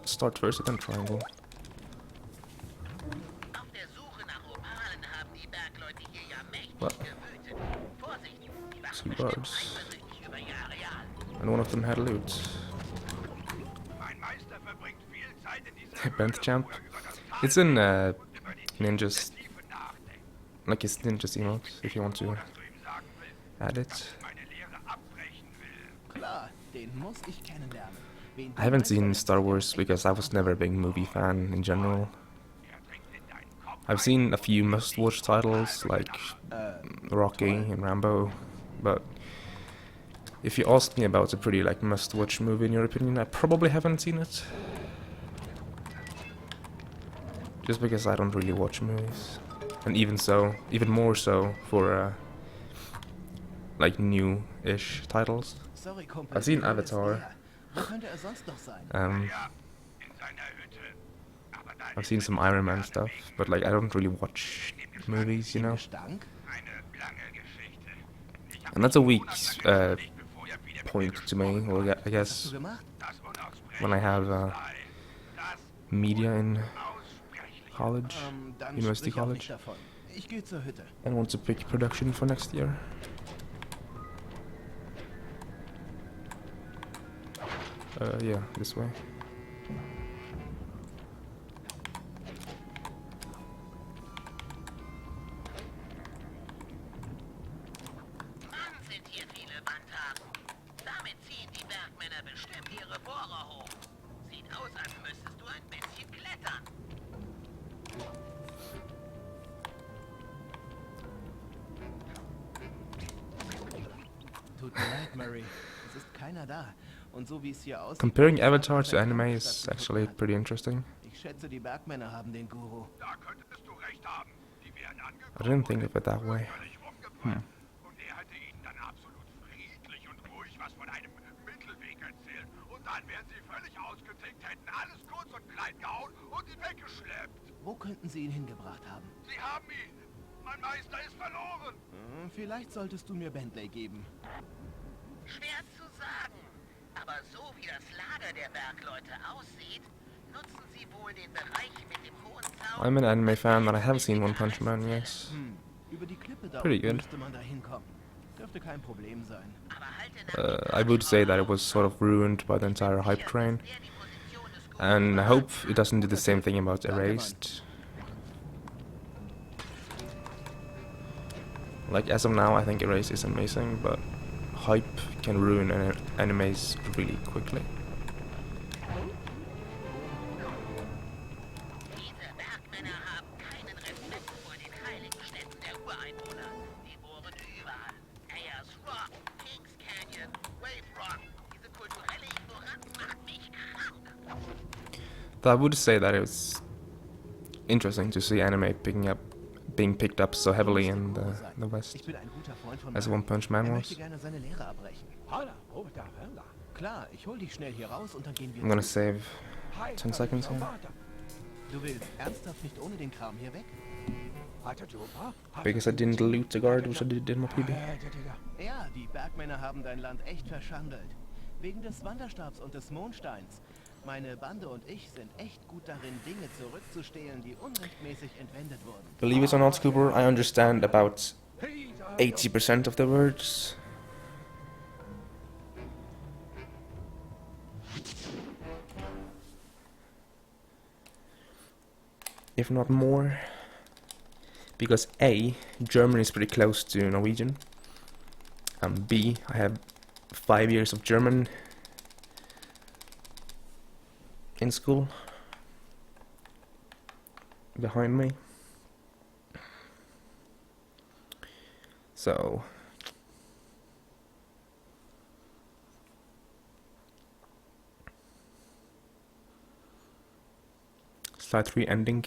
Start first, then triangle. What? 2 guards. And one of them had loot. Bent Champ. It's in Ninja's, like his Ninja's emote, if you want to add it. I haven't seen Star Wars because I was never a big movie fan in general. I've seen a few must-watch titles like Rocky and Rambo, but if you ask me about a pretty like must-watch movie in your opinion, I probably haven't seen it. Just because I don't really watch movies, and even more so for like new-ish titles. I've seen Avatar. I've seen some Iron Man stuff, but like I don't really watch movies, you know. And that's a weak point to me. Well, I guess when I have media in college, university college, and want to pick production for next year. Yeah, this way. Comparing Avatar to anime is actually pretty interesting. I didn't think of it that way. Wo könnten Sie ihn hingebracht haben? Sie haben ihn! Mein Meister ist verloren! Vielleicht solltest du mir Bentley geben. Schwer zu sagen. Aber so wie das Lager der Bergleute aussieht, nutzen sie wohl den Bereich mit dem hohen Zaun. I'm an anime fan, but I have seen One Punch Man, yes. Über die Klippe da Pretty good. müsste man da hinkommen. Dürfte kein Problem sein. I would say that it was sort of ruined by the entire hype train. And I hope it doesn't do the same thing about Erased. Like, as of now, I think Erased is amazing, but hype can ruin animes really quickly. Though I would say that it's interesting to see anime being picked up so heavily in the West, as One Punch Man was. I'm gonna save 10 seconds here. Because I didn't loot the guard, which I did in my PB. Ja, die Bergmänner haben dein Land echt verschandelt. Wegen des Wanderstabs und des Mondsteins. Meine Bande und ich sind echt gut darin, Dinge zurückzustehlen, die unrechtmäßig entwendet wurden. Believe it or not, Cooper, I understand about 80% of the words. If not more. Because A, German is pretty close to Norwegian. B, I have 5 years of German in school behind me. So slide 3 ending.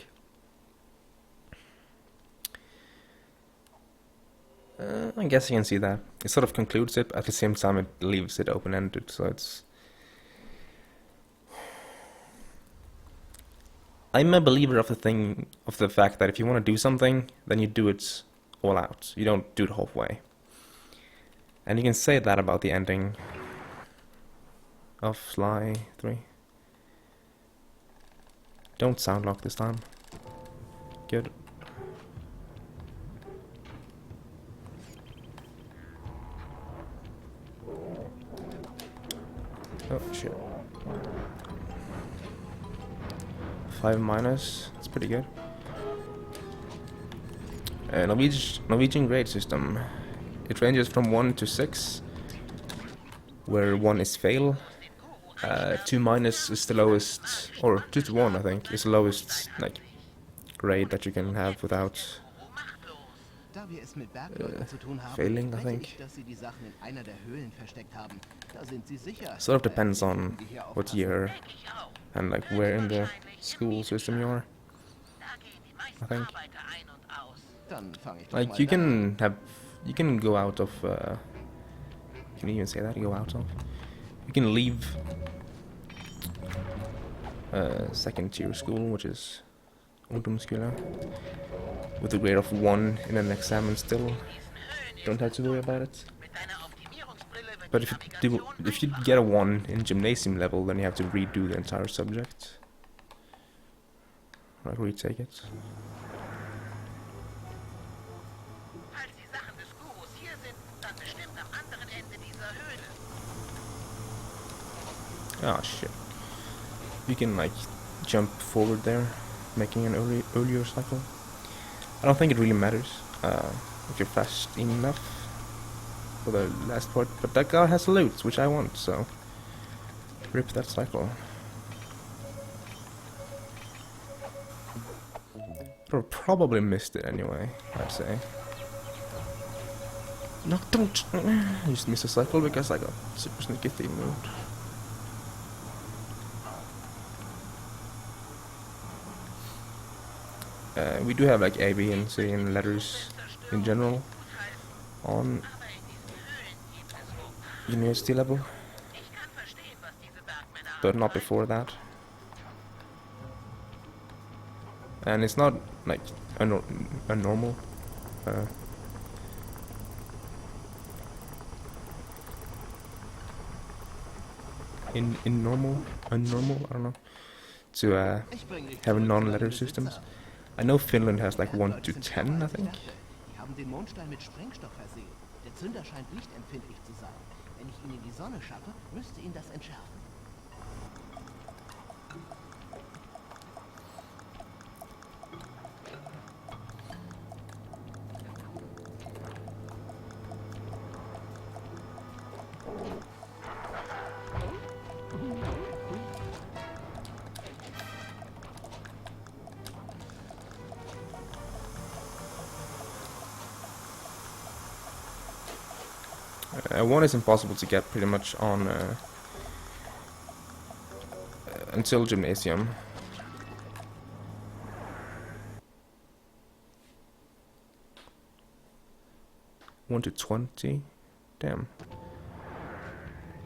I guess you can see that. It sort of concludes it, but at the same time it leaves it open-ended, so it's... I'm a believer of the fact that if you want to do something, then you do it all out. You don't do it halfway. And you can say that about the ending of Sly 3. Don't sound lock this time. Good. Oh shit. 5 minus. That's pretty good. Norwegian grade system. It ranges from 1 to 6, where 1 is fail. 2 minus is the lowest, or 2 to 1 I think is the lowest like grade that you can have without Da wir es mit Bergleuten zu tun haben, failing, I wette think. ich, dass sie die Sachen in einer der Höhlen versteckt haben. Da sind sie sicher. Sort of depends on Die hier what aufpassen. year and like where in the school system you are. Da gehen die meisten I think. Arbeiter ein und aus. Dann fange ich doch Like mal you can go out of can you even say that? Go out of? You can leave second tier school, which is ungdomsskole, with a grade of 1 in an exam and still don't have to worry about it. Mit deiner Optimierungsbrille wird But die if you get a 1 in gymnasium level, then you have to redo the entire subject. Like retake it. Falls die Sachen des Gurus hier sind, dann bestimmt am anderen Ende dieser Höhle. Ah shit. You can like jump forward there, making an earlier cycle. I don't think it really matters if you're fast enough for the last part, but that guy has loot, which I want, so rip that cycle. Or probably missed it anyway, I'd say. No, don't! I just missed a cycle because I got super sneaky theme mode. We do have like A, B, and C and letters in general on Aber in diesen Höhlen gibt es Hunger. university level, Ich kann verstehen, was diese Bergmänner but not before that. And it's not like a normal. In normal, unnormal, I don't know, to Ich bring dich have zurück zu non-letter deinem systems. Besitzer. I know Finland has like 1 Bergleute to sind 10, I alte think. Werke. Die haben den Mondstein mit Sprengstoff versehen. Der Zünder scheint lichtempfindlich zu sein. Wenn ich ihn in die Sonne schaffe, müsste ihn das entschärfen. One is impossible to get pretty much on until gymnasium. One to 20, damn.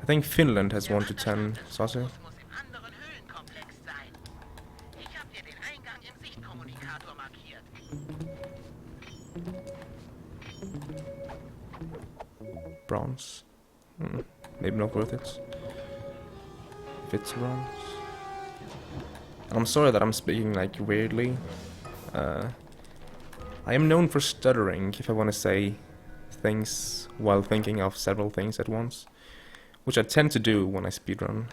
I think Finland has 1 to 10, Sase. Muss im anderen Höhlenkomplex sein. Ich habe dir den Eingang im Sichtkommunikator markiert. Bronze. Maybe not worth it. If it's bronze. I'm sorry that I'm speaking like weirdly. I am known for stuttering if I want to say things while thinking of several things at once, which I tend to do when I speedrun,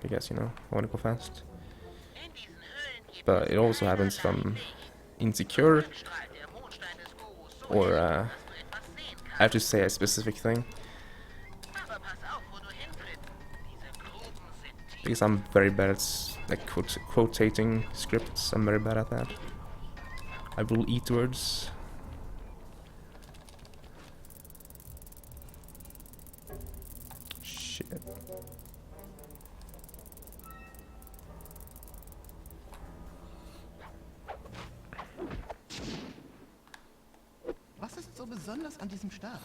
because you know I want to go fast. In diesen Höhlen gibt But it also happens if I'm insecure Strahlt der Mondstein des Gurus so or hell, dass du etwas sehen I kannst. have to say a specific thing, Aber pass auf, wo du hintrittst. Diese Gruben sind tief. because I'm very bad at like quotating scripts. I'm very bad at that. I will eat words. Shit. Was ist so besonders an diesem Stab?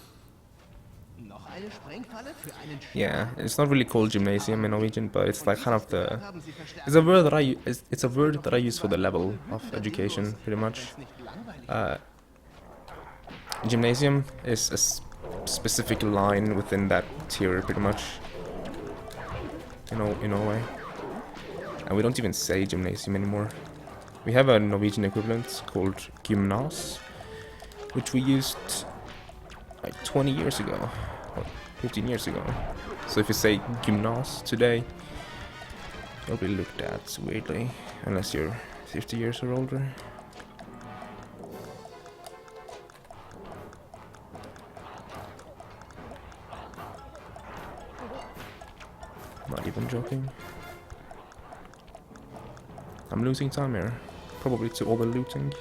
Noch eine Sprengfalle für einen Yeah, it's not really called gymnasium in Norwegian, but it's like kind of the. haben sie verstärkt. It's a word that it's a word that I use for the level of education, pretty much. Wenn's nicht langweilig Gymnasium is a specific line within that tier, pretty much. In Norway, and we don't even say gymnasium anymore. We have a Norwegian equivalent called gymnas, which we used like 20 years ago, or 15 years ago. So if you say gymnas today, you'll be looked at weirdly, unless you're 50 years or older. Not even joking. I'm losing time here. Probably to all the looting.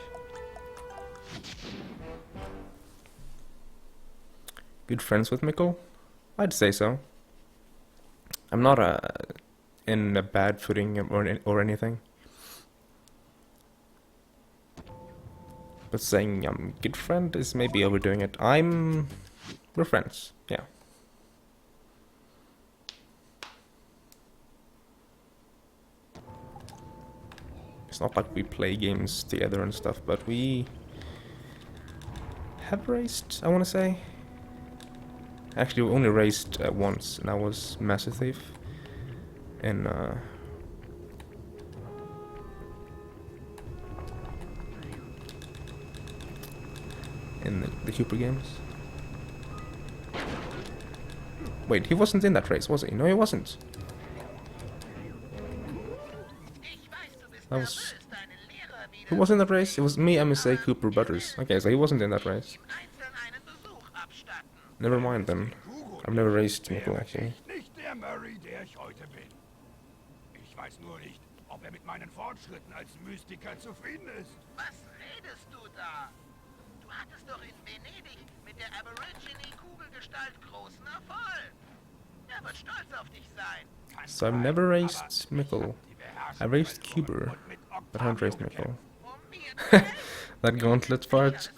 Good friends with Mikkel? I'd say so. I'm not in a bad footing or anything. But saying I'm a good friend is maybe overdoing it. We're friends, yeah. It's not like we play games together and stuff, but we have raced, I want to say. Actually, we only raced once, and that was Master Thief in the Cooper games. Wait, he wasn't in that race, was he? No, he wasn't. That was... Who was in that race? It was me, MSA, Cooper, Butters. Okay, so he wasn't in that race. Never mind then. I've never raced Mikkel, actually. Nicht der Murray, der ich heute bin. Ich weiß nur nicht, ob mit meinen Fortschritten als Mystiker zufrieden ist. Was redest du da? Du hattest doch in Venedig mit der Aborigine-Kugelgestalt großen Erfolg. Er wird stolz auf dich sein. So I've never raced Mikkel. I raced Cooper, but I haven't raced Mikkel. That gauntlet part.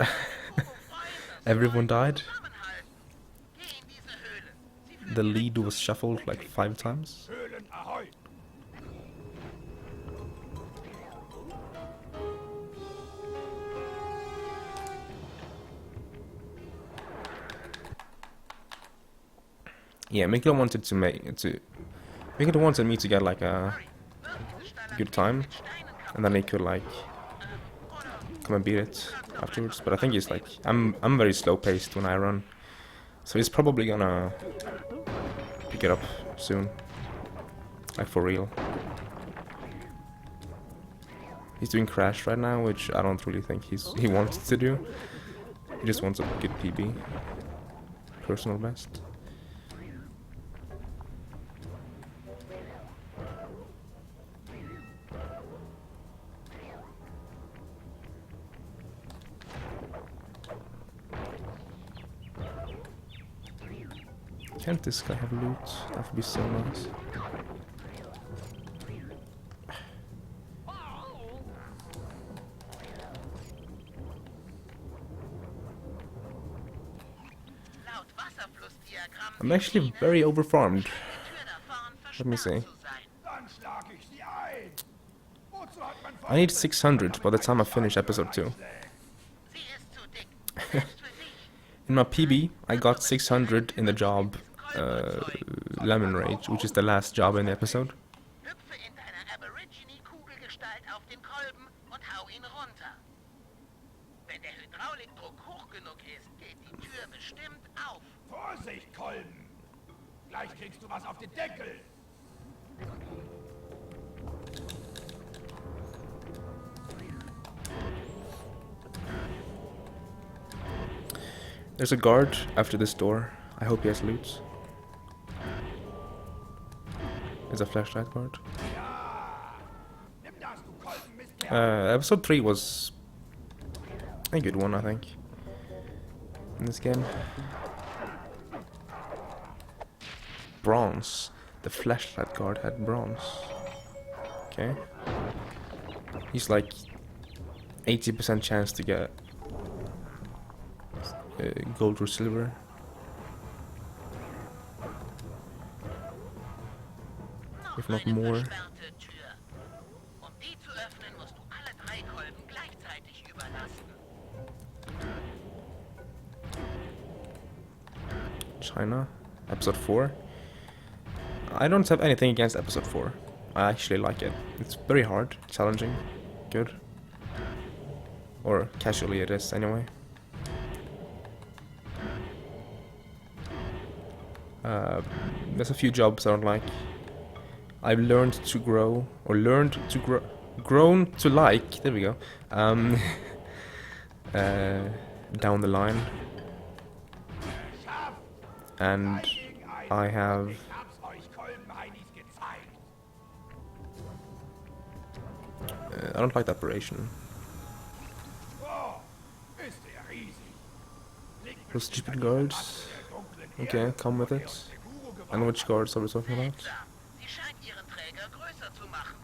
Everyone died. The lead was shuffled like 5 times. Höhlen ahoi! Yeah, Mikkel wanted to Mikkel wanted me to get like a good time, and then he could like come and beat it afterwards. But I think he's like I'm very slow paced when I run, so he's probably gonna pick it up soon, like for real. He's doing Crash right now, which I don't really think he wants to do. He just wants a good PB, personal best. Can't this guy have loot? That would be so nice. I'm actually very overfarmed. Let me see. I need 600 by the time I finish episode 2. In my PB, I got 600 in the job Lemon Rage, which is the last job in the episode. Hüpfe in deiner Aborigine-Kugelgestalt auf den Kolben und hau ihn runter. Wenn der Hydraulikdruck hoch genug ist, geht die Tür bestimmt auf. Vorsicht, Kolben! Gleich kriegst du was auf den Deckel! There's a guard after this door. I hope he has loot. There's a flashlight guard. Episode 3 was a good one, I think, in this game. Bronze. The flashlight guard had bronze. Okay. He's like 80% chance to get gold or silver. If not more. China, episode 4. I don't have anything against episode 4. I actually like it. It's very hard, challenging, good. or casually it is anyway. There's a few jobs I don't like. I've learned to grow, or grown to like. There we go. Down the line, and I have. Ich hab's euch Kolbenheinis gezeigt. I don't like the operation. Oh, ist der riesig. Liegt Those stupid bestimmt guards. der dunklen Okay, Erde, come with der it. uns der Guru gebaut And which guards are we talking about? Seltsam. Sie scheint ihren Träger größer zu machen.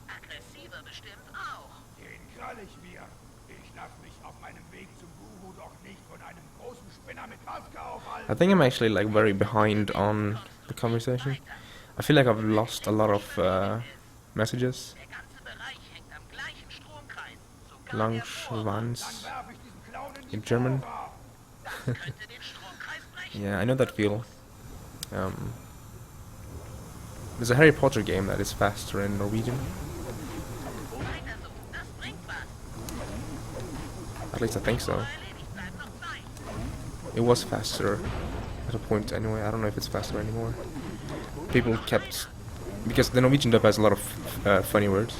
Aggressiver bestimmt auch. Den krall ich mir. Ich lass mich auf meinem Weg zum Guru doch nicht von einem großen Spinner mit Maske aufhalten. I think I'm actually like very behind on the conversation. I feel like I've lost a lot of messages. Der ganze Bereich hängt am gleichen Stromkreis. Sogar der Lange Vorwand. Schwanz Werf ich diesen Clown in die in German. Kurve. Das könnte den Stromkreis brechen. Yeah, I know that feel. There's a Harry Potter game that is faster in Norwegian. Weiter so. Das bringt was. At least I think so. Erledigt bleibt noch Zeit. It was faster at a point anyway. I don't know if it's faster anymore. People kept, because the Norwegian dub has a lot of funny words.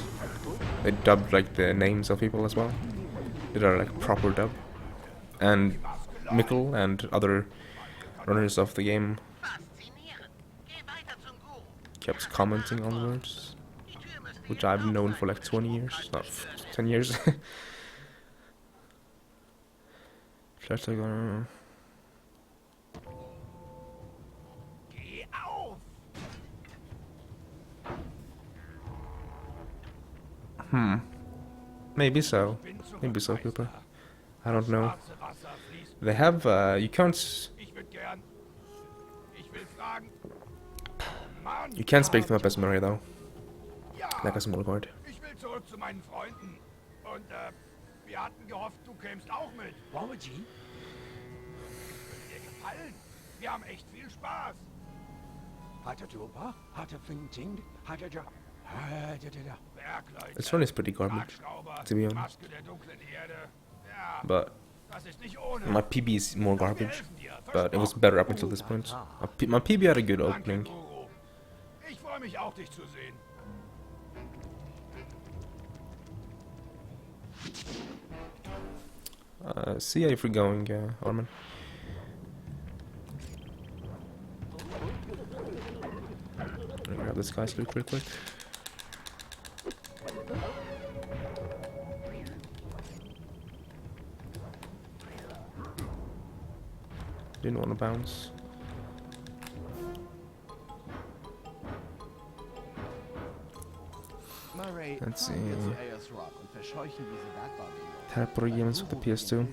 They dubbed like the names of people as well. They are like proper dub. And Mikkel and other runners of the game Faszinierend. Geh weiter zum Guru. kept commenting on the words, Die Tür müsste which jetzt I've auf known sein, for like wenn 20 der years, Stromkreis not gestört 10 years. Vielleicht sogar. Geh auf! Maybe so. Bin zum Maybe so, Meister. Cooper. I don't know. Schwarze Wasser fließt. They have, you can't, Ich würd gern. Ich will fragen. Mann, you can't speak them up as Murray though, ja, like a small guard. ich will zurück zu meinen Freunden. Und wir hatten gehofft, du kämst auch mit. Wollen Sie? Dir gefallen? Wir haben echt viel Spaß. Hat er Tuba? Hat er Finting? Hat er ja. Bergleute, This one is pretty garbage, Radschrauber, to be honest. Maske der dunklen Erde. Ja, But das ist nicht ohne. my PB is more Wir garbage. helfen dir, But it was better up until this point. My PB had a good Danke, opening. Guru. Ich freue mich auch, dich zu sehen. See if we're going, Orman. Let me grab this guy's loot real quick. Didn't want to bounce. Murray, Let's fahren wir see. zu Ayers Rock und verscheuchen diese Bergbau-Bingo. Harry Potter games for the PS2. Will's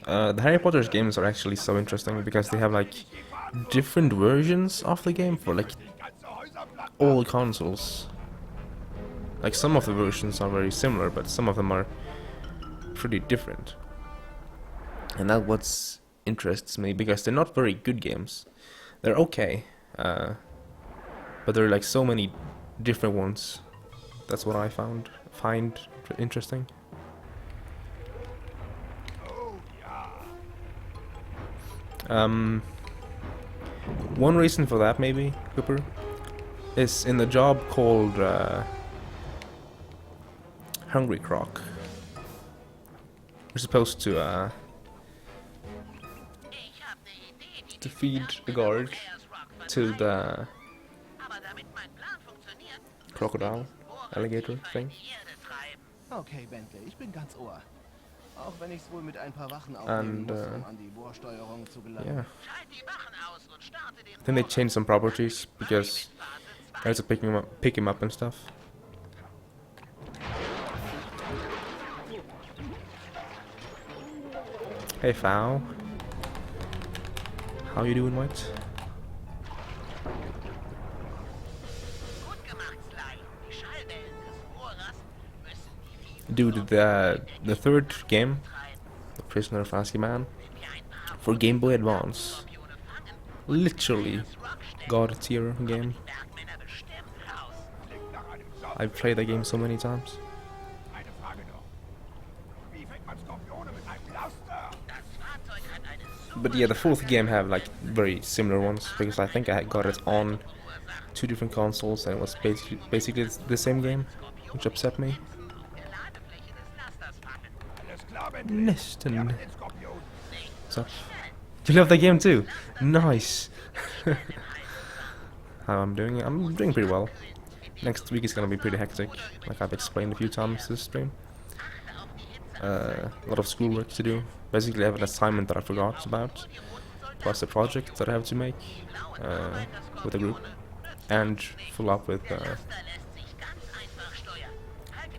befreien. The Harry Potter games are actually so interesting because they have like different versions of the game for like Ganze Häuser platt. all consoles. Like some of the versions are very similar, but some of them are pretty different. And that what interests me because they're not very good games. They're okay, but there are like so many different ones. That's what I find interesting. Oh ja. One reason for that maybe, Cooper, is in the job called Hungry Croc. We're supposed to Ich hab ne Idee, wie to die feed the guard Ayers Rock to vertreiben. the Aber damit mein Plan funktioniert, crocodile alligator thing. die Erde treiben. Okay, Bentley, ich bin ganz Ohr. Auch wenn ich's wohl mit ein paar Wachen And, aufnehmen muss, um an die Bohrsteuerung zu gelangen. Yeah. Schalt die Wachen aus und starte den Then they Bohrer. changed some properties because Mit Phase I had to pick him up and stuff. Hey, Fowl. How you doing, mate? Gut gemacht, Sly. Die Schallwellen des Bohrers müssen die fiesen Dude, the third game, The Prisoner of Azkaban, Wenn wir ein paar for Game Boy Advance, Skorpione fangen, literally das Rock stellen, God tier game. die Bergmänner bestimmt raus. Klingt nach einem Job. I've played that game so many times. Eine Frage noch. Wie fängt But yeah, the fourth game have like very similar ones because I think I got it on two different consoles and it was basically the same game, which upset me. Alles klar, Bentley. Wir Neston, haben den Skorpion. what's up? You love that game too? Nice. How I'm doing? I'm doing pretty well. Next week is gonna be pretty hectic, like I've explained a few times this stream. A lot of schoolwork to do. Basically, I have an assignment that I forgot about, plus a project that I have to make with a group, and follow up with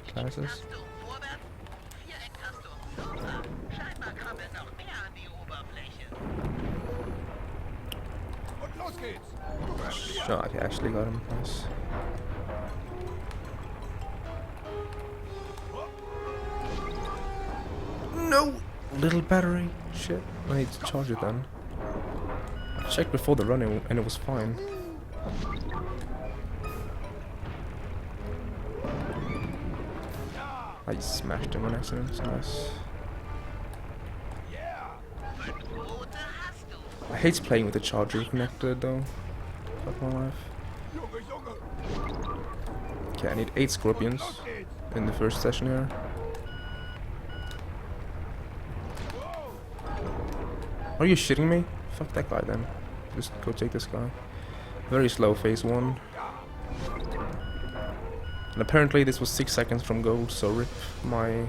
classes. Und los geht's. Du hörst hier. Shot, I actually got him. Nice. No! Little battery. Shit. I need to charge it then. I checked before the run and it was fine. I smashed him on accident. Nice. I hate playing with the charger connected though. Fuck my life. Junge, Junge. Okay, I need 8 scorpions Los geht's. in the first session here. Are you shitting me? Fuck that guy then. Just go take this guy. Very slow phase 1. And apparently this was 6 seconds from gold, so rip my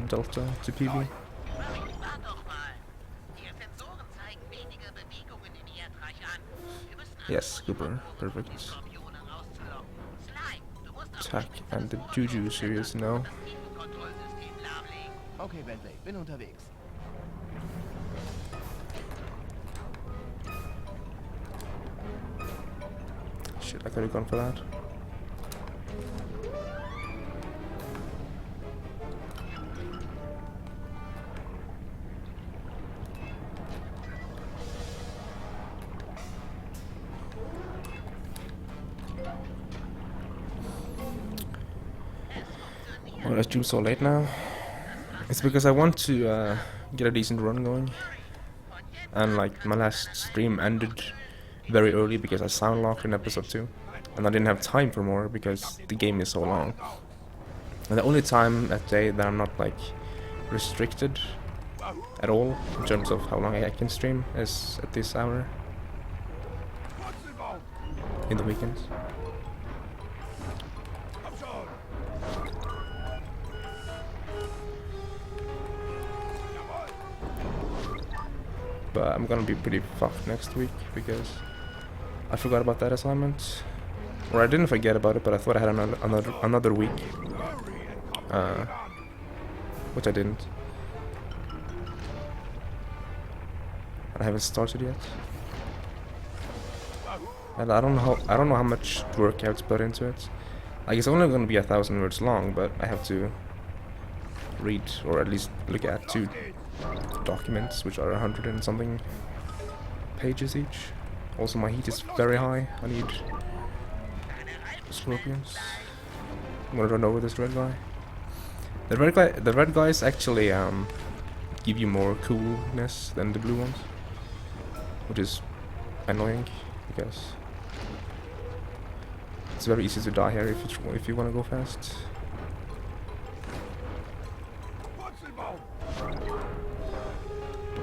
delta to PB. Yes, Cooper. Perfect. Attack and the Juju series, no. Okay, Bentley, bin unterwegs. Shit, I could have gone for that. Why is Jude so late now? It's because I want to get a decent run going. And like my last stream ended very early because I sound locked in episode 2. And I didn't have time for more because the game is so long. And the only time that day that I'm not like restricted at all in terms of how long I can stream is at this hour in the weekends. Komm schon. But I'm gonna be pretty fucked next week because I forgot about that assignment. Or I didn't forget about it, but I thought I had another week. Which I didn't. I haven't started yet. And I don't know how much work I have to put into it. Like it's only gonna be 1,000 words long, but I have to read or at least look at 2 documents, which are 100 and something pages each. Also, my heat is very high. I need scorpions. I'm gonna run over this red guy. The red guys actually give you more coolness than the blue ones, which is annoying because it's very easy to die here if you want to go fast.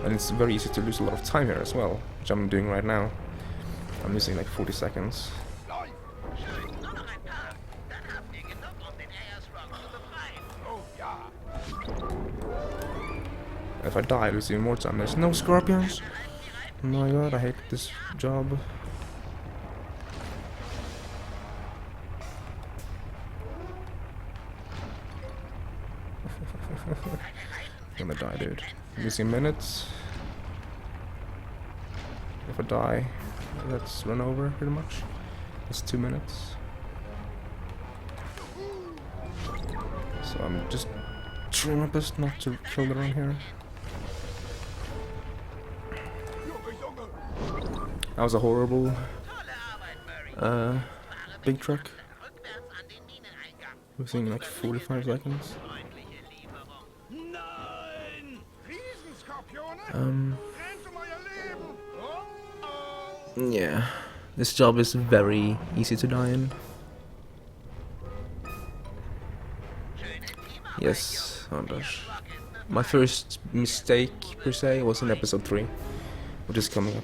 And it's very easy to lose a lot of time here as well, which I'm doing right now. I'm losing like 40 seconds. If I die, I lose even more time. There's no scorpions! Oh my god, I hate this job. I'm gonna die, dude. Losing minutes. If I die, let's run over pretty much. It's 2 minutes. So I'm just trying my best not to kill the run here. That was a horrible big truck. Losing like 45 seconds. Nein! Yeah, this job is very easy to die in. Yes, oh gosh. My first mistake per se was in episode 3, which is coming up.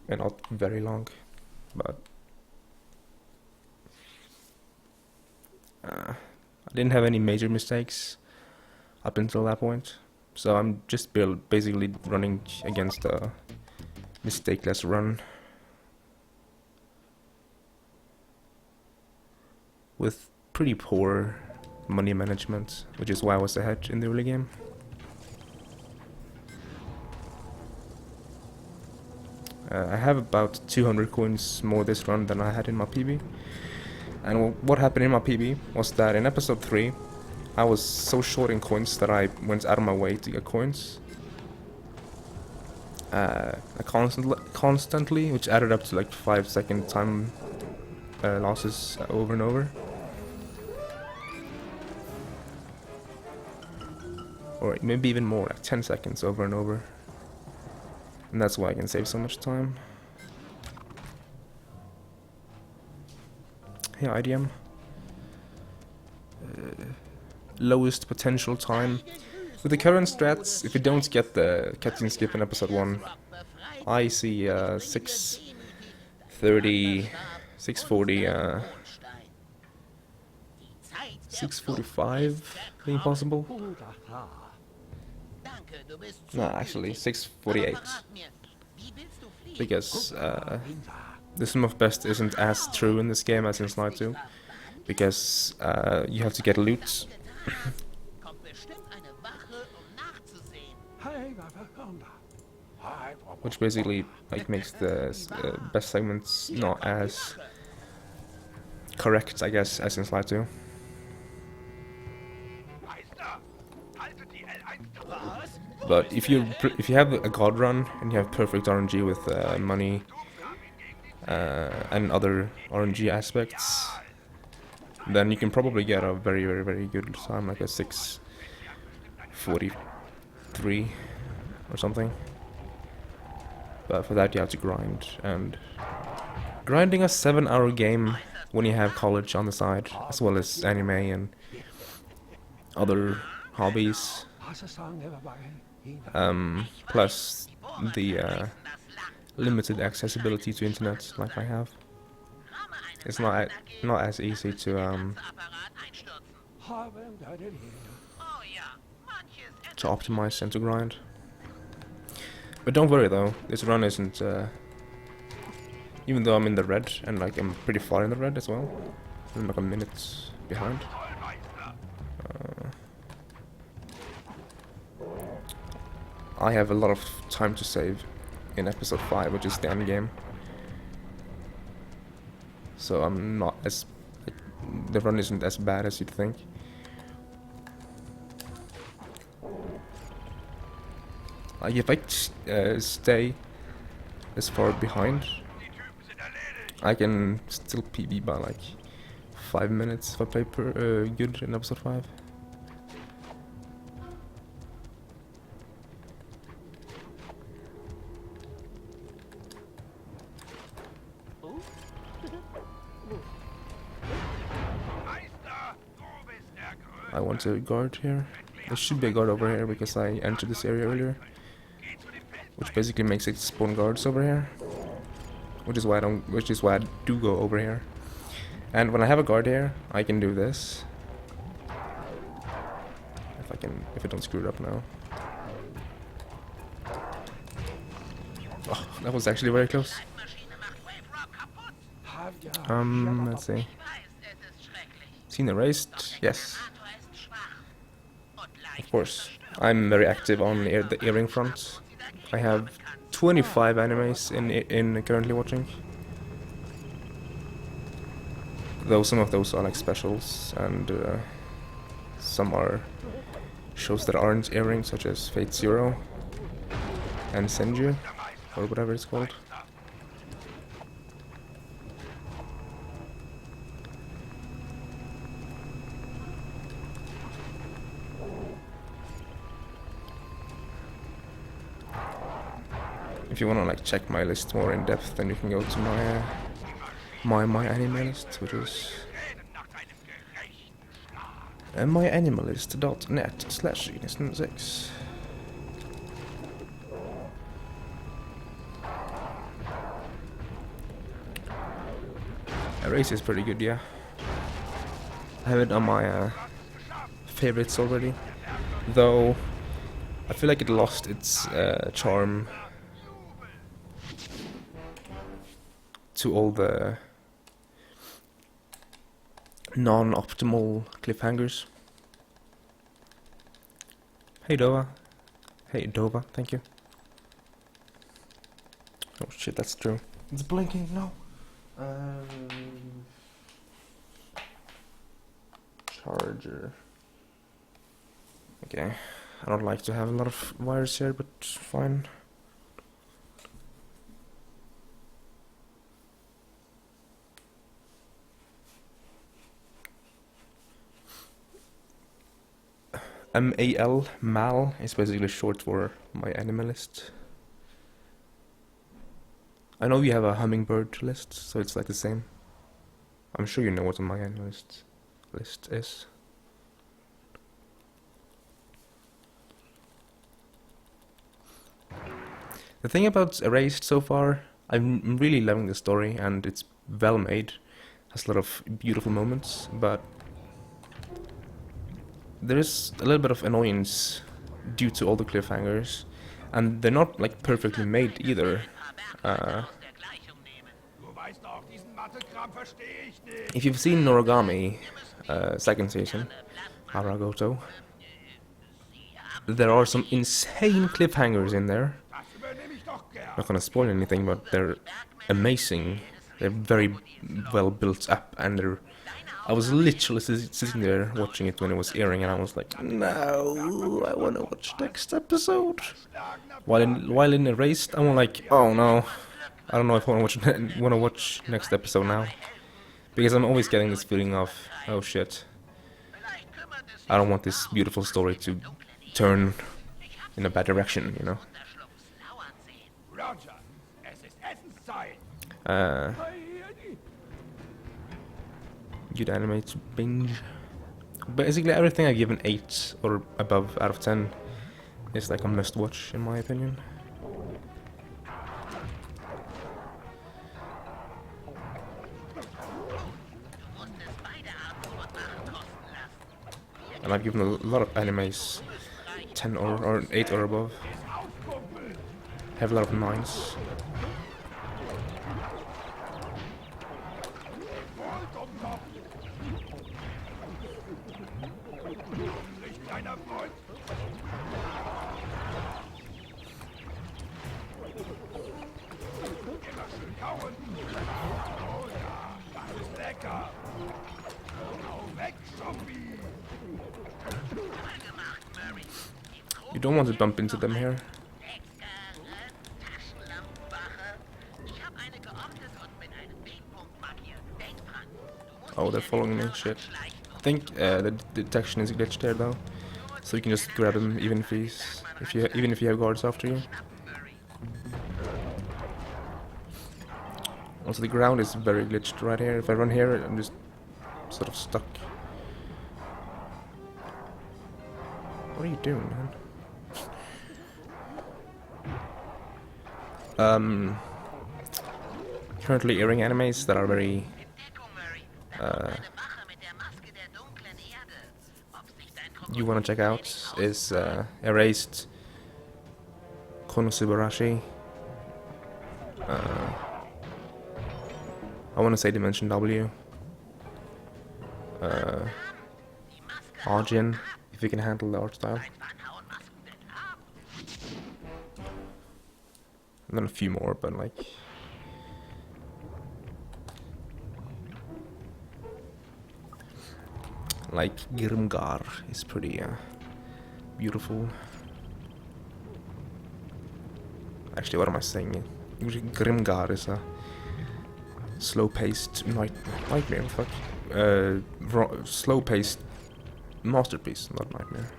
And not very long, but I didn't have any major mistakes up until that point. So I'm just basically running against a mistakeless run with pretty poor money management, which is why I was ahead in the early game. I have about 200 coins more this run than I had in my PB. And what happened in my PB was that in episode 3 I was so short in coins that I went out of my way to get coins. Constantly, which added up to like 5-second time losses over and over. Or maybe even more, like 10 seconds over and over. And that's why I can save so much time. Hey IDM. Lowest potential time. With the current strats, if you don't get the cutscene skip in episode 1, I see 6:30, 6:40, 6:45 being possible. No, actually 6:48. Because the sum of best isn't as true in this game as in Slide 2. Because you have to get loot. Which basically like makes the best segments not as correct, I guess, as in Slide 2. But if you have a god run and you have perfect RNG with money and other RNG aspects, then you can probably get a very, very, very good time, like a 6:43 or something. But for that you have to grind, and grinding a 7-hour game when you have college on the side, as well as anime and other hobbies, plus the limited accessibility to internet like I have, it's not as easy to optimize and to grind. But don't worry though, this run isn't, even though I'm in the red, and like I'm pretty far in the red as well, I'm like a minute behind. I have a lot of time to save in episode 5, which is the end game. So I'm not as, the run isn't as bad as you'd think. Like if I stay as far behind, I can still PB by like 5 minutes if I play good in episode 5. I want to guard here. There should be a guard over here because I entered this area earlier, which basically makes it spawn guards over here. Which is why I do go over here. And when I have a guard here, I can do this. If I don't screw it up now. Oh, that was actually very close. Let's see. Scene erased? Yes. Of course. I'm very active on the earring front. I have 25 animes in currently watching. Though some of those are like specials, and some are shows that aren't airing, such as Fate Zero and Senju, or whatever it's called. If you wanna like check my list more in depth, then you can go to my anime list, which is myanimalist.net/innocent6. Race is pretty good, yeah. I have it on my favorites already, though I feel like it lost its charm to all the non-optimal cliffhangers. Hey Dova. Hey Dova, thank you. Oh shit, that's true. It's blinking, no. Charger. Okay, I don't like to have a lot of wires here, but fine. MAL is basically short for my animalist. I know you have a hummingbird list, so it's like the same. I'm sure you know what my animalist list is. The thing about Erased so far, I'm really loving the story, and it's well made. Has a lot of beautiful moments, but there is a little bit of annoyance due to all the cliffhangers, and they're not like perfectly made either. If you've seen Noragami, second season, Aragoto, there are some insane cliffhangers in there. Not gonna spoil anything, but they're amazing. They're very well built up, and I was literally sitting there watching it when it was airing, and I was like, no, I wanna watch next episode. While in Erased, I'm like, oh no, I don't know if I wanna watch next episode now, because I'm always getting this feeling of, oh shit, I don't want this beautiful story to turn in a bad direction, you know. Good anime to binge. Basically everything I give an 8 or above out of 10 is like a must watch in my opinion. And I've given a lot of animes 10 or 8 or above. Have a lot of 9s. You don't want to bump into them here. Oh, they're following me, shit. I think the detection is glitched there though, so you can just grab him even if you have guards after you. Also, the ground is very glitched right here. If I run here, I'm just sort of stuck. What are you doing, man? Currently airing animes that are very you wanna check out is Erased, Konosubarashi, I wanna say Dimension W, Arjun, if you can handle the art style. And then a few more, but like Grimgar is pretty beautiful. Actually, what am I saying? Grimgar is a slow-paced nightmare. Fuck, slow-paced masterpiece, not nightmare.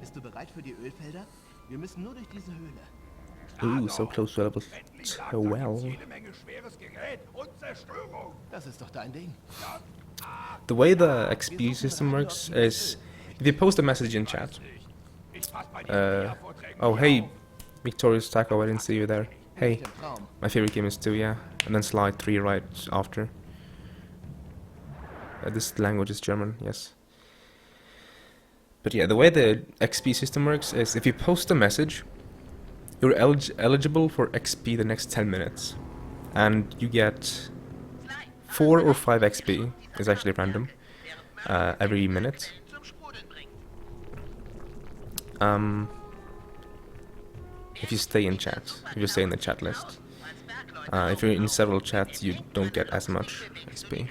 Bist du bereit für die Ölfelder? Wir müssen nur durch diese Höhle. Ooh, so close to level 12. Jede Menge schweres Gerät und Zerstörung. Das ist doch dein Ding. The way the XP system works is if you post a message in chat, Ich fass bei den oh hey, Victorious Taco, I didn't see you there. Hey, Im Traum. my favorite game is 2, yeah. And then slide 3 right after. This language is German, yes. But yeah, the way the XP system works is if you post a message, you're eligible for XP the next 10 minutes. And you get 4 or 5 XP, it's actually random, every minute. If you stay in chat, if you stay in the chat list. If you're in several chats, you don't get as much XP.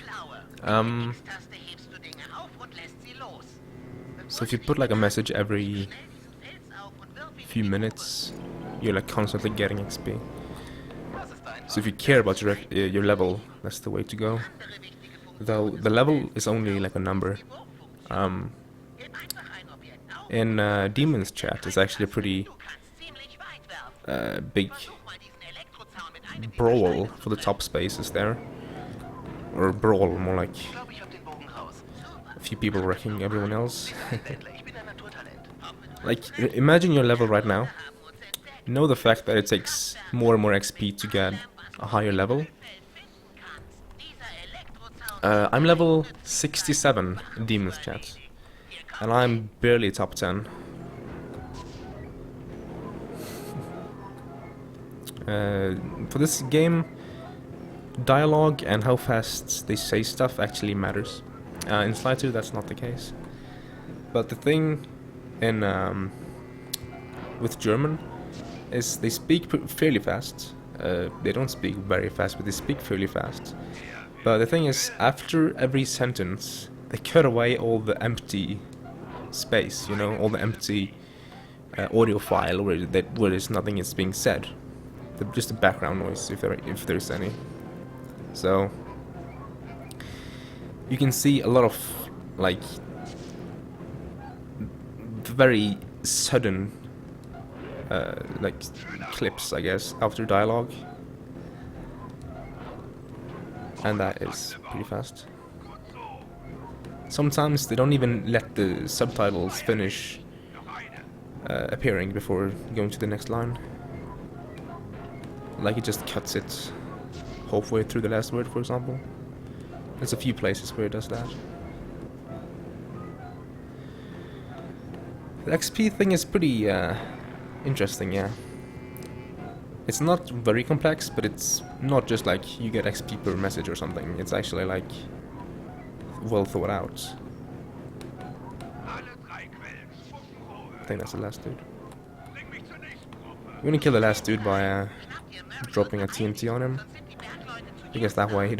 So if you put like a message every few minutes, you're like constantly getting XP. So if you care about your level, that's the way to go. Though the level is only like a number. In Demon's chat, it's actually a pretty big brawl for the top spaces there. Or brawl, more like a few people wrecking everyone else. Like, imagine your level right now. Know the fact that it takes more and more XP to get a higher level. I'm level 67 in Demon's chat. And I'm barely top 10. For this game, dialogue and how fast they say stuff actually matters. In Slide 2 that's not the case. But the thing in with German is they speak fairly fast. They don't speak very fast, but they speak fairly fast. But the thing is, after every sentence, they cut away all the empty space, you know, all the empty audio file where there's nothing is being said. Just the background noise, if there's any. So you can see a lot of like very sudden like clips, I guess, after dialogue, and that is pretty fast. Sometimes they don't even let the subtitles finish appearing before going to the next line. Like it just cuts it halfway through the last word, for example. There's a few places where it does that. The XP thing is pretty interesting, yeah. It's not very complex, but it's not just like you get XP per message or something. It's actually like well thought out. I think that's the last dude. We're gonna kill the last dude by dropping a TNT on him, because that way he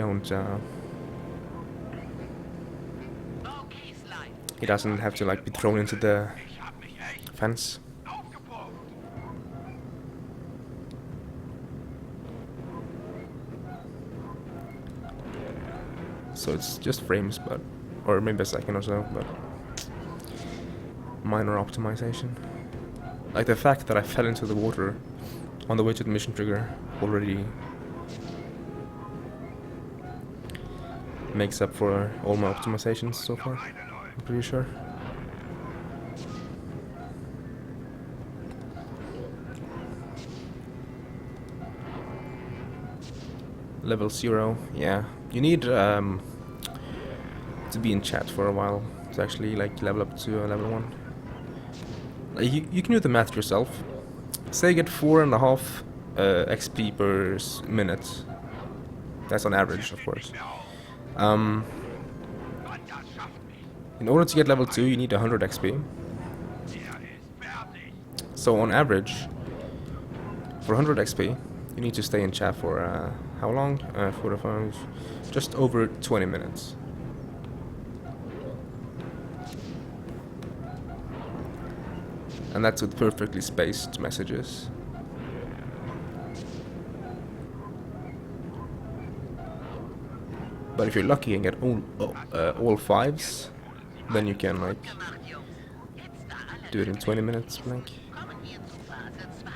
doesn't have to like be thrown into the fence. So it's just frames, or maybe a second or so, but minor optimization. Like the fact that I fell into the water on the way to the mission trigger already makes up for all my optimizations so far, I'm pretty sure. Level 0, yeah. You need to be in chat for a while to actually like level up to level 1. Like, you can do the math yourself. Say you get 4.5 XP per minute. That's on average, of course. In order to get level 2, you need 100 XP. So on average, for 100 XP, you need to stay in chat for how long? 45, just over 20 minutes. And that's with perfectly spaced messages. But if you're lucky and get all 5s, then you can like do it in 20 minutes, like. Kommen wir zu Phase 2,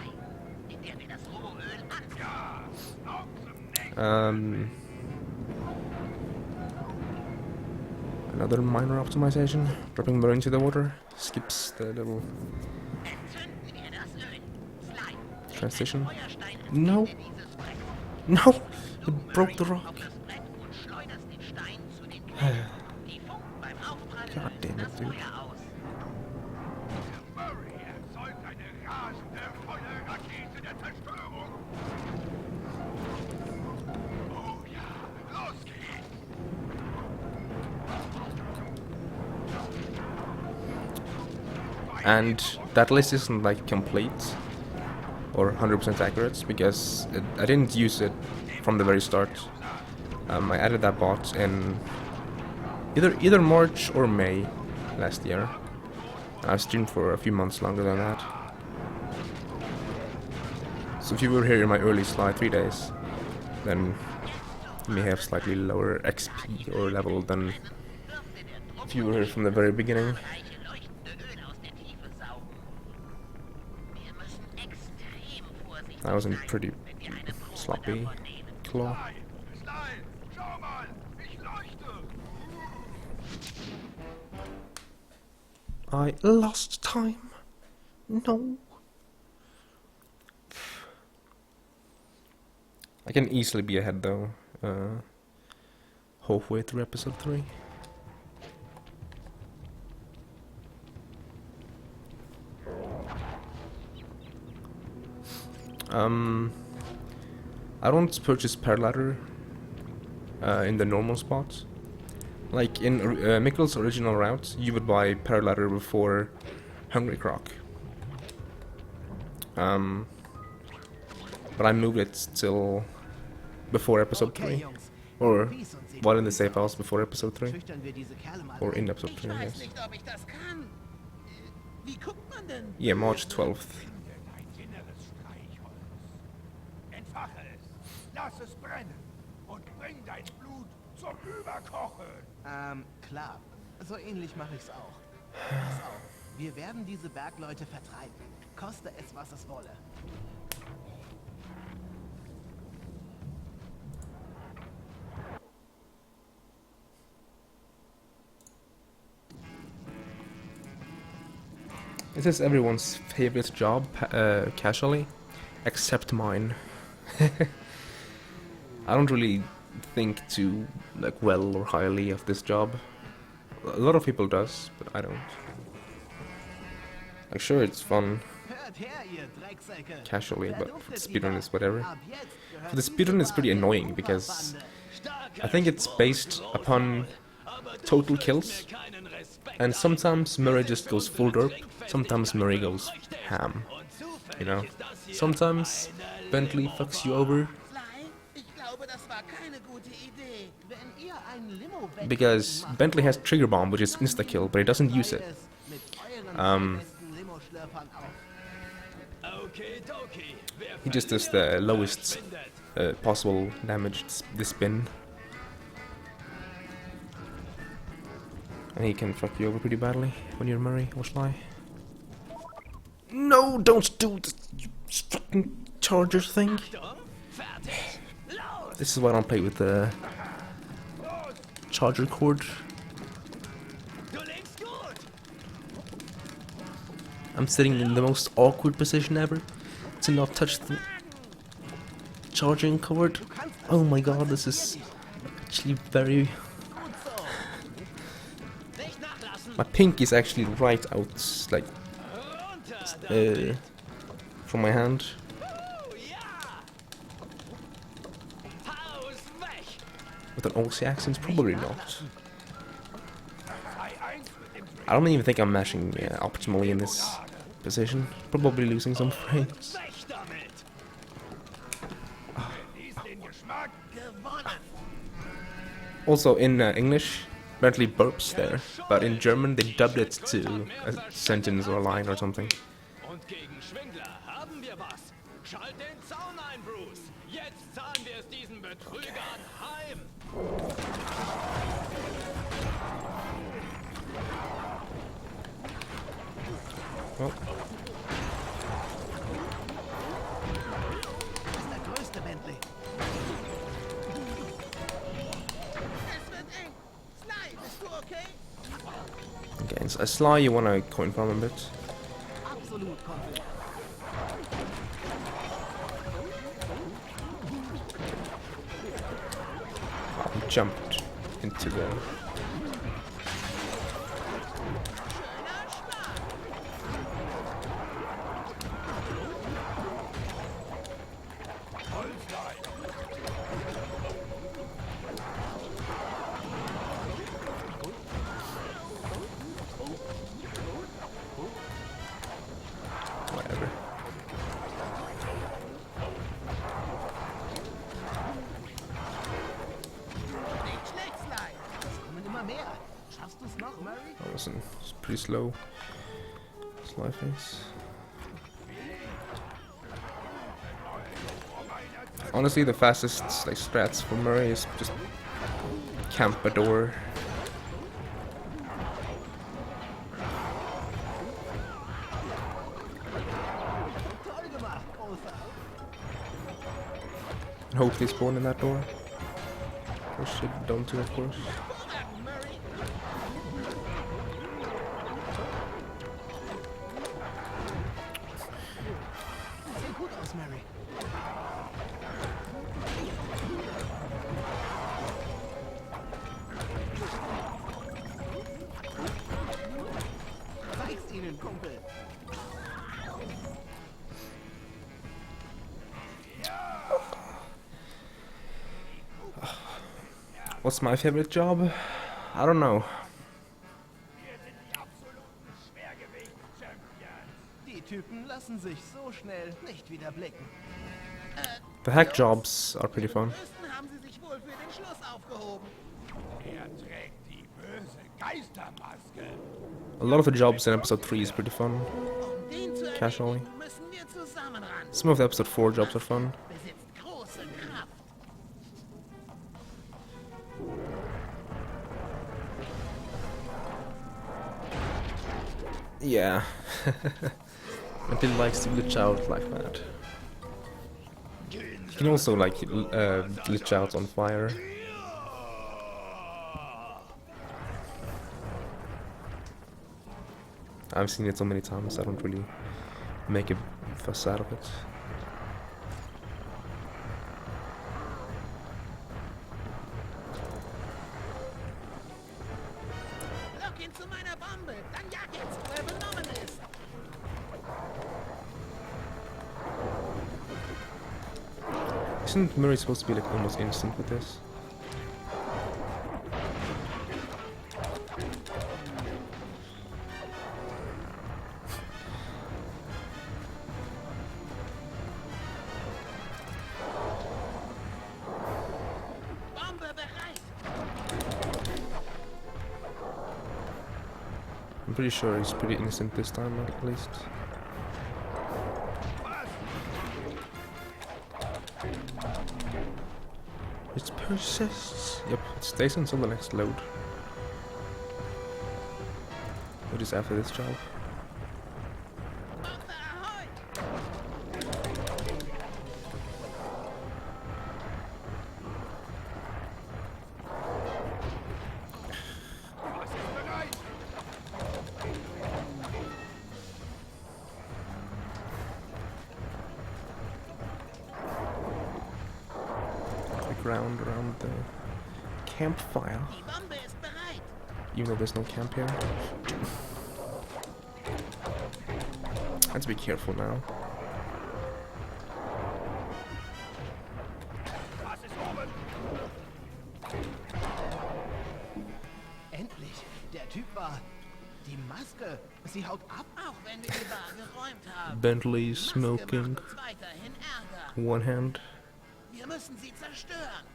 in der wir das Rohöl anfangen. Ja, auf zum nächsten. Another minor optimization. Dropping more into the water skips the little Entzünden wir das Öl. Slime. transition. Feuerstein No. dieses Brett. No! Du It broke the springst rock. auf das Brett und schleuderst den Stein zu den Quellen. Die Funken beim Aufprall God damn lösen it, das dude. Feuer aus. Murray erzeugt eine rasende Feuerrakete der Zerstörung. Oh ja, los geht's. And that list isn't like complete or 100% accurate because I didn't use it from the very start. I added that bot in either March or May last year. I've streamed for a few months longer than that. So if you were here in my early slide 3 days, then you may have slightly lower XP or level than if you were here from the very beginning. Reiche leuchtende Öl aus der Tiefe saugen. Wir müssen extrem vorsichtig I was in sein, pretty wenn wir eine Probe sloppy davon nehmen. claw. Slime, schau mal, ich leuchte. I lost time. No. I can easily be ahead though. Halfway through episode 3. I don't purchase paraladder in the normal spots. Like in Mikkel's original route, you would buy paraladder before Hungry Croc. But I moved it till before episode 3. Jungs. Or Peace und seht while in the gut safe aus. house before episode 3. Schüchtern wir diese Kerle mal Or ein. in episode Ich 3, I weiß guess. nicht, ob ich das kann. Wie guckt man denn? Yeah, March 12th. Finde dein inneres Streichholz. Entfache es, lass es brennen und bring dein Blut zum Überkochen. Klar. So ähnlich mache ich's auch. Pass auf. Wir werden diese Bergleute vertreiben. Koste es, was es wolle. This is everyone's favorite job, casually, except mine. I don't really think too well or highly of this job. A lot of people does, but I don't. Like sure, it's fun Hört her, ihr Drecksäcke. casually, but for the Verduftet speedrun wieder. is whatever. Ab jetzt gehört For the diese speedrun it's pretty Bar der annoying because Oberbande. I think it's based upon total kills, and sometimes Murray just goes full derp, sometimes Murray goes ham, you know? Sometimes Bentley fucks you over Sly, ich glaube, das war keine gute Idee. Wenn ihr ein Limo-Wettrennen because macht, Bentley has Trigger Bomb, which is insta-kill, but he doesn't use it. es mit euren besten Limo-Schlürfern auf. He just does the lowest possible damage, the spin. And he can fuck you over pretty badly when you're Murray or Sly. No, don't do this you fucking charger thing. This is why I don't play with the charger cord. I'm sitting in the most awkward position ever to not touch the charging cord. Oh my god, this is actually very... My pink is actually right out, like, from my hand. With an Aussie accent? Probably not. I don't even think I'm mashing optimally in this position. Probably losing some frames. Also in English, Bentley burps there, but in German they dubbed it to a sentence or a line or something. Und gegen Schwindler haben wir was. Schalt den Zaun ein, Bruce. Jetzt zahlen wir es diesen Betrügern heim. Oh, Das ist der größte Bentley. Es wird eng. Sly, bist du okay? okay. It's a Sly you wanna coin from a bit. Absolut, Kumpel. I jumped into the. Schöner Schlag. Whatever. Nicht schlecht, Sly. Es kommen immer mehr. Schaffst du es noch, Murray? That wasn't. It's pretty slow. Sly face. Honestly, the fastest like strats for Murray is just camp a door. Toll gemacht, Großer. And hope they spawn in that door. Which should don't do, of course. Vorwärts, Murray. Sieht gut aus, Murray. Zeig's ihnen, Kumpel. What's my favorite job? I don't know. Wir sind die absoluten Schwergewichts-Champions. Die Typen lassen sich so schnell nicht wieder blicken. The hack jobs are pretty fun. Größten haben sie sich wohl für den Schluss aufgehoben. Er trägt die böse Geistermaske. A lot of the jobs in episode 3 is pretty fun. Um den zu Casually. erledigen, müssen wir zusammen ran. Some of the episode 4 jobs are fun. Besitzt große Kraft. Yeah. Until likes to glitch out like that. You can also like glitch out on fire. I've seen it so many times I don't really make a fuss out of it. Lock ihn zu meiner Bombe. Dann jag jetzt, wo er benommen ist. Isn't Murray supposed to be like almost instant with this? Bombe bereit. I'm pretty sure he's pretty innocent this time at least. It persists. Yep, it stays until the next load. What is after this job? Bombe ahoi. Was ist bereit? The ground around the campfire. Die Bombe ist bereit. Even though there's no camp here. I have to be careful now. Was ist oben? Endlich. Der Typ war... Die Maske. Sie haut ab. Auch wenn wir die Bar geräumt haben. Bentley Die Maske smoking. macht uns weiterhin Ärger. One hand. Wir müssen sie zerstören.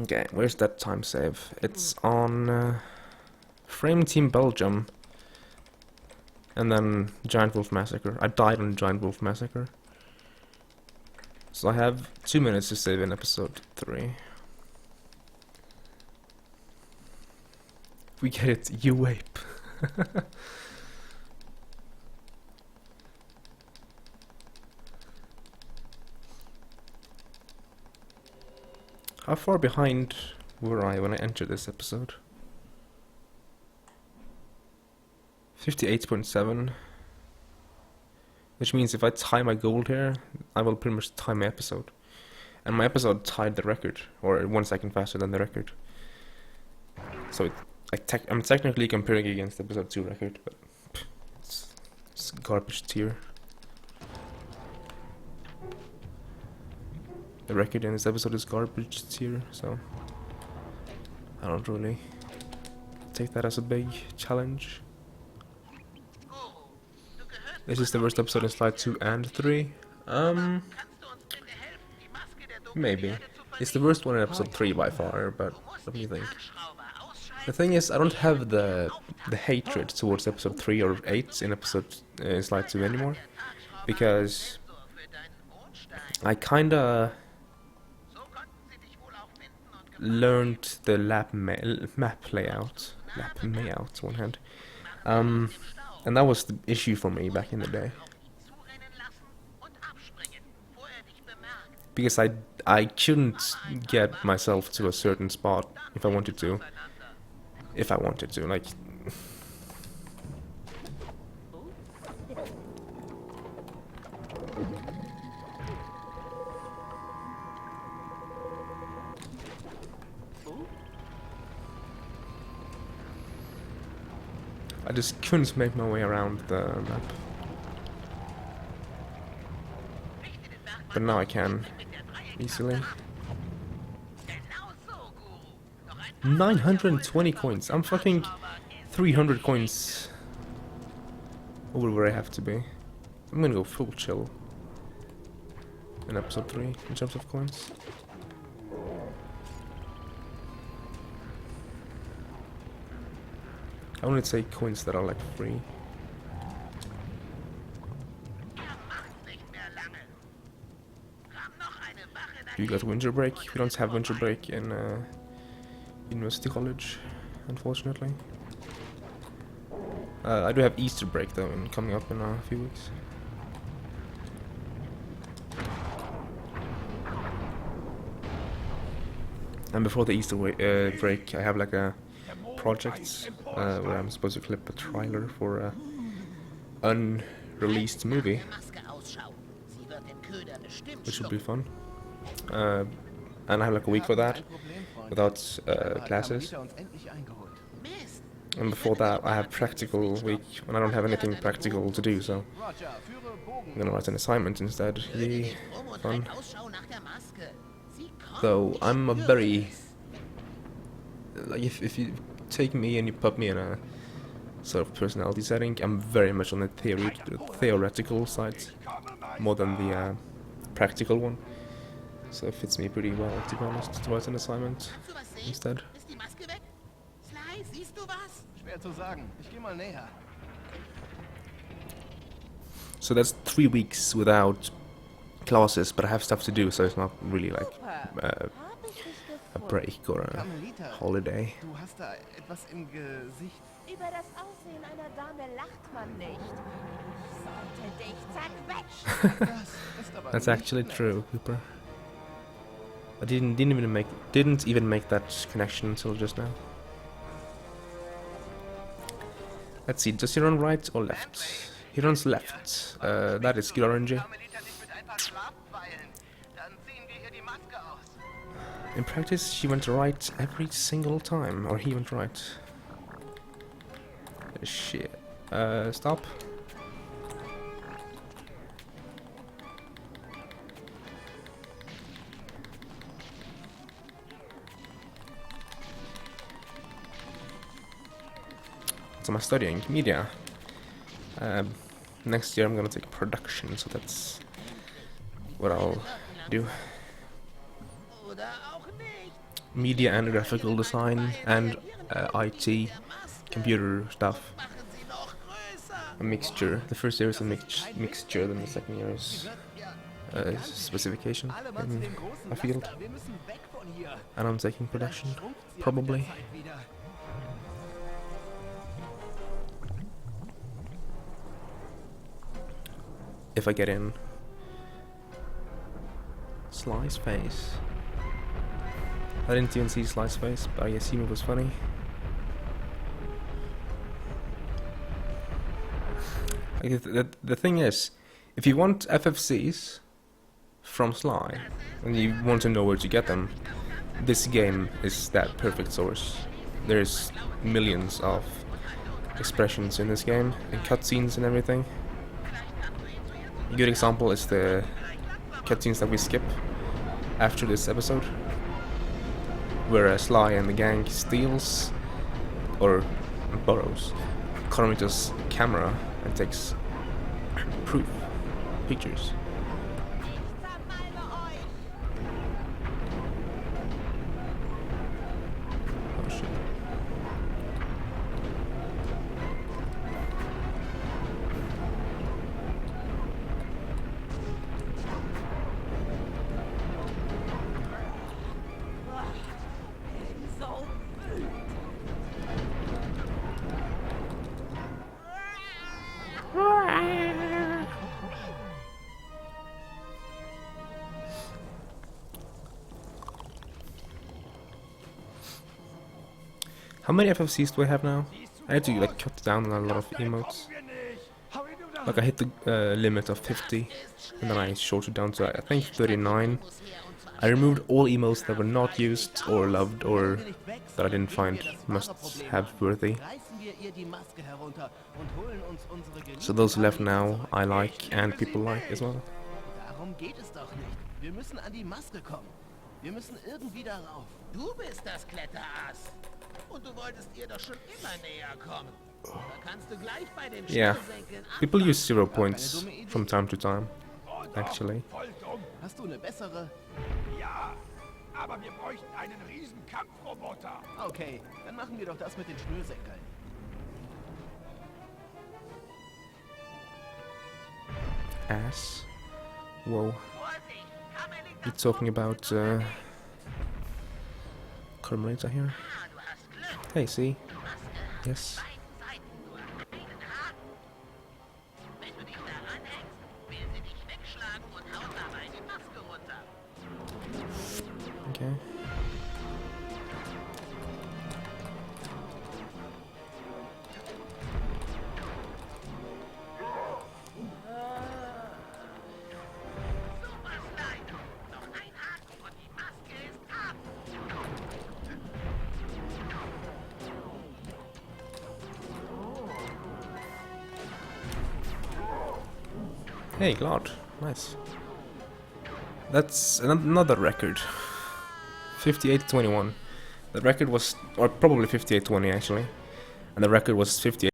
Okay, where's that time save? It's on Frame Team Belgium. And then Giant Wolf Massacre. I died on Giant Wolf Massacre. So I have 2 minutes to save in episode 3. We get it, you ape. How far behind were I when I entered this episode? 58.7. Which means if I tie my gold here, I will pretty much tie my episode. And my episode tied the record, or 1 second faster than the record. So I'm technically comparing against episode 2 record, but it's garbage tier. The record in this episode is garbage tier, so I don't really take that as a big challenge. This is the worst episode in slide 2 and 3. Maybe. It's the worst one in episode 3 by far, but what do you think? The thing is, I don't have the hatred towards episode 3 or 8 in episode slide 2 anymore, because I kinda learned the map layout, one hand, and that was the issue for me back in the day, because I couldn't get myself to a certain spot if I wanted to, like. I just couldn't make my way around the map. But now I can, easily. 920 coins. I'm fucking 300 coins over where I have to be. I'm gonna go full chill in episode 3 in terms of coins. I only take coins that are like free. You got winter break? We don't have winter break in University College, unfortunately. I do have Easter break though, coming up in a few weeks. And before the Easter break, I have like a project where I'm supposed to clip a trailer for a unreleased movie, which will be fun. And I have like a week for that, without classes. And before that, I have practical week, and I don't have anything practical to do, so I'm gonna write an assignment instead. Yay, fun. Though I'm a very, like, if you take me and you put me in a sort of personality setting, I'm very much on the theoretical side, more than the practical one. So it fits me pretty well, to be honest, to write an assignment instead. So that's 3 weeks without classes, but I have stuff to do, so it's not really like a break or a holiday. Über das Aussehen einer Dame lacht man nicht. Ich sollte dich zerquetschen. That's actually true, Cooper. I didn't even make that connection until just now. Let's see, does he run right or left? He runs left. That is good RNG. In practice, she went right every single time, or he went right. Shit. Stop. What am I studying? Media. Next year I'm gonna take production, so that's what I'll do. Media and graphical design and IT, computer stuff. A mixture. The first year is a mixture, then the second year is specification Alle Mann zu in dem großen a field. Laster. Wir müssen weg von hier. And I'm taking Vielleicht production, schrumpft sie ja mit der probably. Zeit wieder. If I get in. Sly's face. I didn't even see Sly's face, but I assume it was funny. Like, the thing is, if you want FFCs from Sly, and you want to know where to get them, this game is that perfect source. There's millions of expressions in this game, and cutscenes and everything. A good example is the cutscenes that we skip after this episode, where Sly and the gang steals or borrows Carmita's camera and takes proof pictures. Oh shit. So How many FFCs do I have now? I had to like cut down on a lot of emotes. Like I hit the limit of 50, and then I shorted down to I think 39. I removed all emotes that were not used or loved or that I didn't find must-have worthy. Reißen wir ihr die Maske herunter und holen uns unsere So those left now I like and people like as well. Darum geht es doch nicht. Wir müssen an die Maske kommen. Wir müssen irgendwie darauf. Du bist das Kletterass. Und du wolltest ihr doch schon immer näher kommen. Da kannst du gleich bei dem Yeah, Schnürsenkeln people use 0 points from time to time, actually. Voll dumm. Hast du eine bessere? Ja, aber wir bräuchten einen riesen Kampfroboter. Okay, dann machen wir doch das mit den Schnürsenkeln. Ass. Whoa. Vorsicht, Kammerling, You're talking about Carmelita here? du hast Glück. Hey, see? Die Maske hat Yes. auf beiden Seiten nur einen Haken. Wenn du dich da ranhängst, will sie dich wegschlagen und haut dabei die Maske runter. Okay. Super Slide. Noch ein Haken und die Maske ist ab. Hey, Glad. Nice. That's another record. 58-21. The record was, or probably 58-20 actually. And the record was 58.